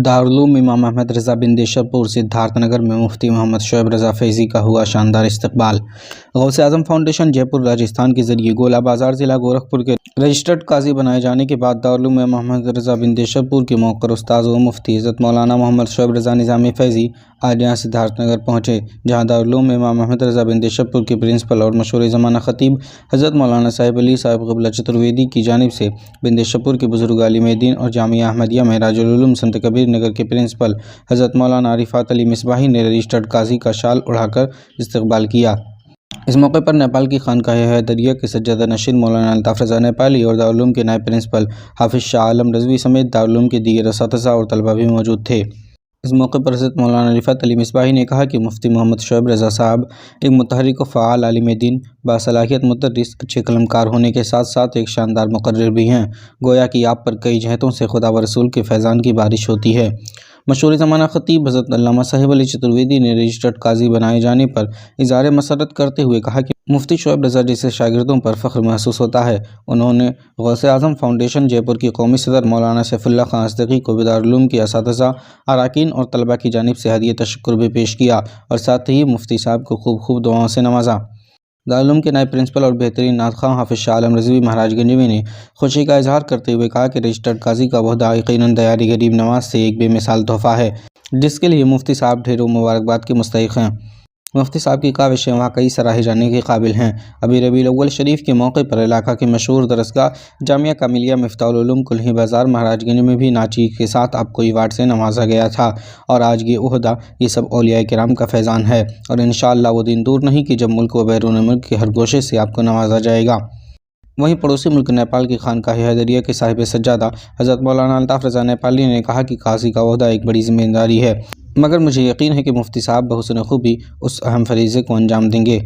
دارالعلوم امام احمد رضا بندیشرپور سدھارتھ نگر میں مفتی محمد شعیب رضا فیضی کا ہوا شاندار استقبال۔ غوث اعظم فاؤنڈیشن جے پور راجستھان کے ذریعے گولابازار ضلع گورکھپور کے رجسٹرڈ قاضی بنائے جانے کے بعد دارالعلوم امام احمد رضا بندیشرپور کے موقر استاذ و مفتی حضرت مولانا محمد شعیب رضا نظامی فیضی آج یہاں سدھارتھ نگر پہنچے، جہاں دارالعلوم امام احمد رضا بندیشرپور کے پرنسپل اور مشہور زمانہ خطیب حضرت مولانا صاحب چترویدی کی جانب سے بندیشرپور کے بزرگ عالم دین اور جامعہ احمدیہ میں رجسٹرڈ سنت کبیر نگر کے پرنسپل حضرت مولانا رفعت مصباحی نے رجسٹرڈ قاضی کا شال اڑا کر استقبال کیا۔ اس موقع پر نیپال کی خانقاہ حیدریہ کے سجادہ نشین مولانا الطاف رضا نیپالی اور دارالعلوم کے نائب پرنسپل حافظ شاہ عالم رضوی سمیت دارالعلوم کے دیگر اساتذہ اور طلبہ بھی موجود تھے۔ اس موقع پر حضرت مولانا رفعت مصباحی نے کہا کہ مفتی محمد شعیب رضا صاحب ایک متحرک و فعال عالم دین، باصلاحیت مدرس، اچھے قلمکار ہونے کے ساتھ ساتھ ایک شاندار مقرر بھی ہیں۔ گویا کہ آپ پر کئی جہتوں سے خدا و رسول کے فیضان کی بارش ہوتی ہے۔ مشہور زمانہ خطیب حضرت علامہ صاحب چترویدی نے رجسٹرڈ قاضی بنائے جانے پر اظہار مسرت کرتے ہوئے کہا کہ مفتی شعیب رضا جیسے شاگردوں پر فخر محسوس ہوتا ہے۔ انہوں نے غوث اعظم فاؤنڈیشن جے پور کی قومی صدر مولانا سیف اللہ خان اصدقی کو دارالعلوم کے اساتذہ، اراکین اور طلبہ کی جانب سے ہدیہ تشکر بھی پیش کیا اور ساتھ ہی مفتی صاحب کو خوب دعاؤں سے نوازا۔ دارالعلوم کے نائب پرنسپل اور بہترین نعت خواں حافظ شاہ عالم رضوی مہاراج گنجوی نے خوشی کا اظہار کرتے ہوئے کہا کہ رجسٹرڈ قاضی کا عہدہ یقیناً دیاری غریب نواز سے ایک بے مثال تحفہ ہے، جس کے لیے مفتی صاحب ڈھیروں مبارکباد کے مستحق ہیں۔ مفتی صاحب کی کاوشیں واقعی سراہے جانے کے قابل ہیں۔ ابھی ربیع الاول شریف کے موقع پر علاقہ کے مشہور درسگاہ جامعہ کاملیہ مفتاح العلوم کلہی بازار مہاراج گنج میں بھی ناچی کے ساتھ آپ کو ایوارڈ سے نوازا گیا تھا، اور آج یہ عہدہ یہ سب اولیاء کرام کا فیضان ہے، اور انشاءاللہ وہ دن دور نہیں کہ جب ملک و بیرون ملک کے ہر گوشے سے آپ کو نوازا جائے گا۔ وہیں پڑوسی ملک نیپال کی خانقاہ حیدریہ کے صاحب سجادہ حضرت مولانا الطاف رضا نیپالی نے کہا کہ قاضی کا عہدہ ایک بڑی ذمہ داری ہے، مگر مجھے یقین ہے کہ مفتی صاحب بحسن خوبی اس اہم فریضے کو انجام دیں گے۔